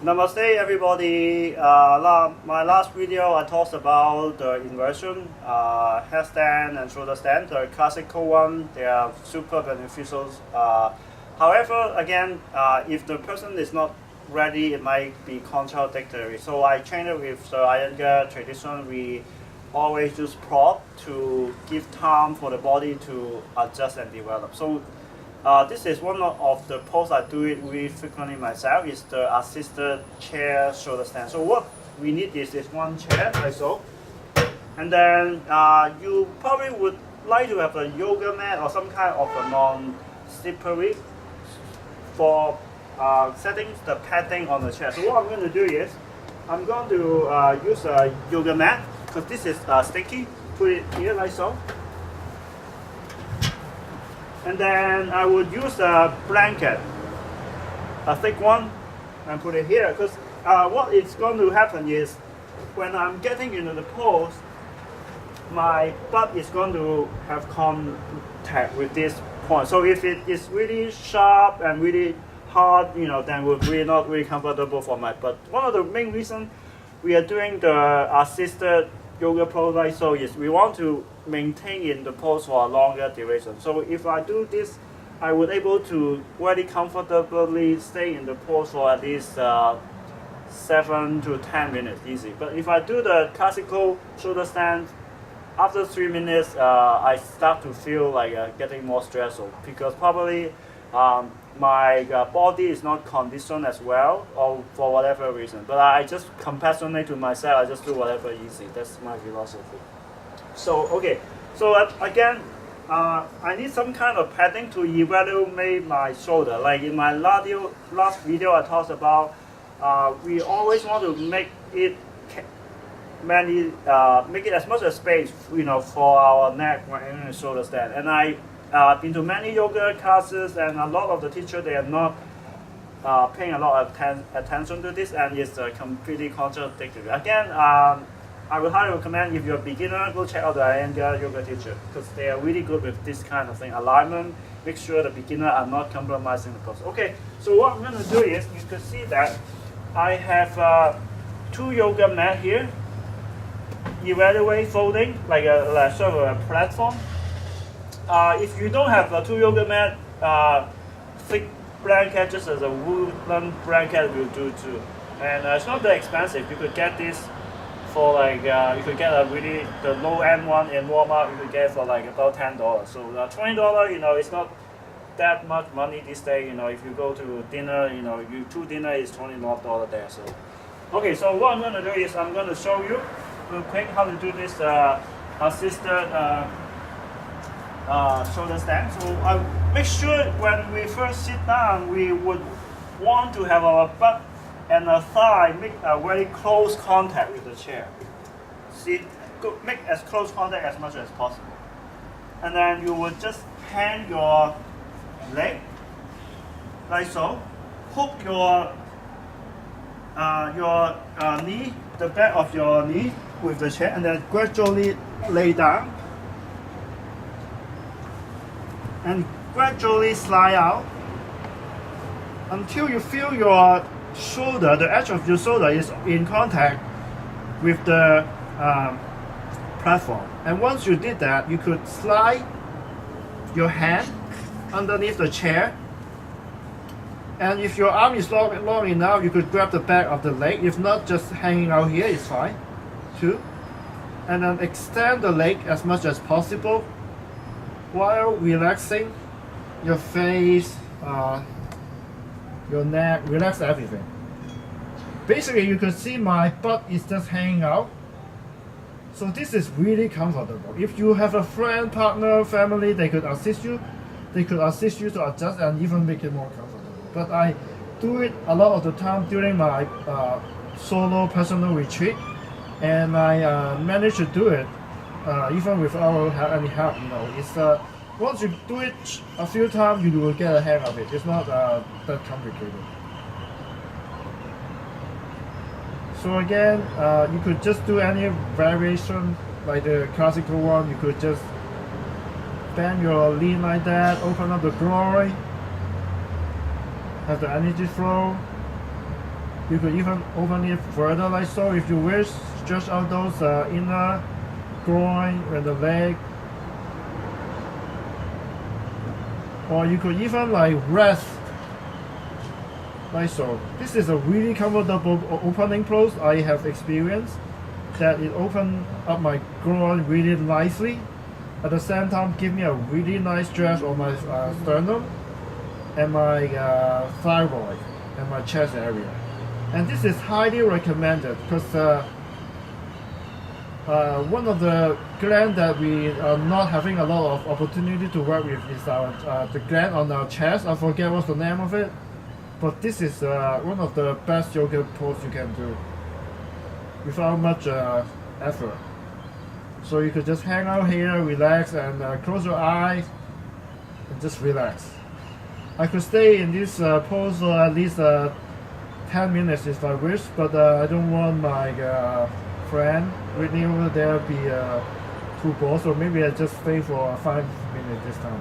Namaste everybody. My last video I talked about the inversion, headstand and shoulder stand, the classical one. They are super beneficial. However, again, if the person is not ready, it might be contradictory. So I trained it with the Iyengar tradition. We always use prop to give time for the body to adjust and develop. So this is one of the poses I do it really frequently myself. Is the assisted chair shoulder stand. So what we need is one chair like so, and then you probably would like to have a yoga mat or some kind of a non-slippery for setting the padding on the chair. So what I'm going to do is I'm going to use a yoga mat because this is sticky. Put it here like so. And then I would use a blanket, a thick one, and put it here. Because what is going to happen is, when I'm getting into the pose, my butt is going to have contact with this point. So if it is really sharp and really hard, then we're really not really comfortable for my butt. One of the main reasons we are doing the assisted yoga pose like so is we want to maintain in the pose for a longer duration. So if I do this, I would able to very comfortably stay in the pose for at least 7 to 10 minutes easy. But if I do the classical shoulder stand, after 3 minutes, I start to feel like getting more stressful because probably my body is not conditioned as well, or for whatever reason. But I just compassionate to myself. I just do whatever easy. That's my philosophy. So okay, so again, I need some kind of padding to evaluate my shoulder. Like in my last video, I talked about we always want to make it make it as much as space, for our neck and shoulder stand. And I've been to many yoga classes, and a lot of the teachers, they are not paying a lot of attention to this, and it's completely contradictory. Again, I would highly recommend, if you're a beginner, go check out the Iyengar yoga teacher because they are really good with this kind of thing. Alignment, make sure the beginner are not compromising the pose. Okay, so what I'm going to do is, you can see that I have 2 yoga mat here. Evaluate folding like sort of a platform. If you don't have 2 yoga mat, thick blanket, just as a woolen blanket will do too. And it's not that expensive. You could get this for like you could get the low end one in Walmart. You could get for like about $10. So $20, it's not that much money this day. If you go to dinner, you 2 dinner is $20 there. So okay, so what I'm going to do is I'm going to show you real quick how to do this assisted shoulder stand. So I make sure when we first sit down, we would want to have our butt and the thigh make a very close contact with the chair. See, make as close contact as much as possible. And then you would just hang your leg like so. Hook your knee, the back of your knee with the chair, and then gradually lay down and gradually slide out until you feel your shoulder, the edge of your shoulder is in contact with the platform. And once you did that, you could slide your hand underneath the chair, and if your arm is long enough, you could grab the back of the leg. If not, just hanging out here is fine too. And then extend the leg as much as possible while relaxing your face, your neck, relax everything. Basically, you can see my butt is just hanging out. So this is really comfortable. If you have a friend, partner, family, they could assist you. They could assist you to adjust and even make it more comfortable. But I do it a lot of the time during my solo personal retreat, and I managed to do it even without any help. It's once you do it a few times, you will get a hang of it. It's not that complicated. So again, you could just do any variation like the classical one. You could just bend your knee like that, open up the groin, have the energy flow, You could even open it further like so if you wish. Stretch out those inner groin and the leg. Or you could even like rest like so. This is a really comfortable opening pose. I have experienced that it opened up my groin really nicely. At the same time, give me a really nice stretch on my sternum and my thyroid and my chest area. And this is highly recommended because one of the glands that we are not having a lot of opportunity to work with is the gland on our chest. I forget what's the name of it, but this is one of the best yoga poses you can do without much effort. So you could just hang out here, relax, and close your eyes and just relax. I could stay in this pose for at least 10 minutes if I wish, but I don't want my friend Whitney over there be too bored, so maybe I just stay for 5 minutes this time.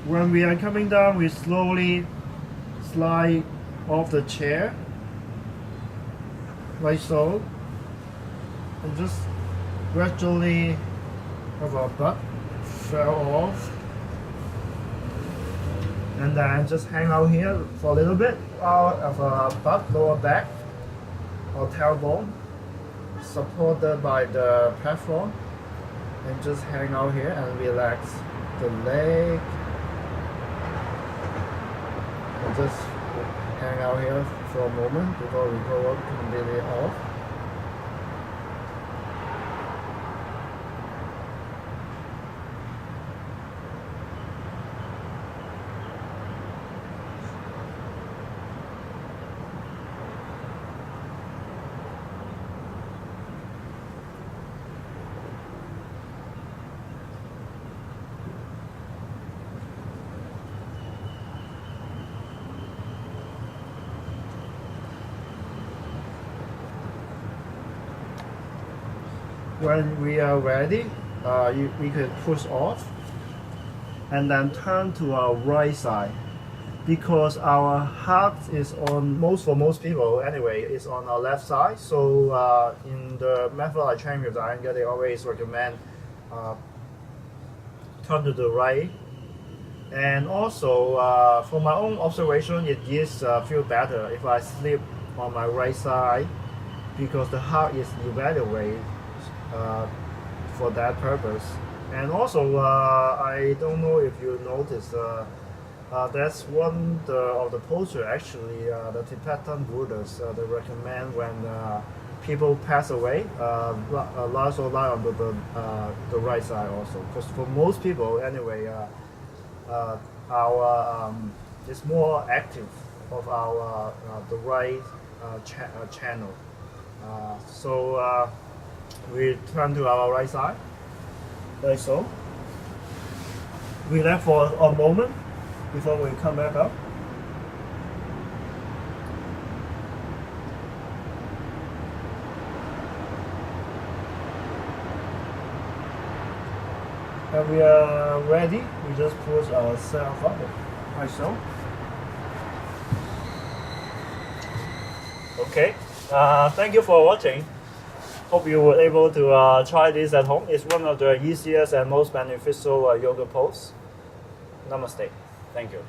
When we are coming down, we slowly slide off the chair, like so, and just gradually have our butt fell off, and then just hang out here for a little bit out of our butt, lower back, or tailbone, supported by the platform, and just hang out here and relax the leg. And just hang out here for a moment before we go up completely off. When we are ready, we could push off and then turn to our right side, because our heart is on for most people anyway, is on our left side. So in the method I train with the Iron Gut, they always recommend turn to the right. And also from my own observation, it is feel better if I sleep on my right side, because the heart is evaluated for that purpose. And also I don't know if you noticed, that's one of the posture actually the Tibetan Buddhists they recommend when people pass away, also lie on the right side also, because for most people anyway, our is more active of our the right channel. So we turn to our right side, like so. Relax for a moment before we come back up. And we are ready, we just push ourselves up, like so. Okay, thank you for watching. Hope you were able to try this at home. It's one of the easiest and most beneficial yoga poses. Namaste. Thank you.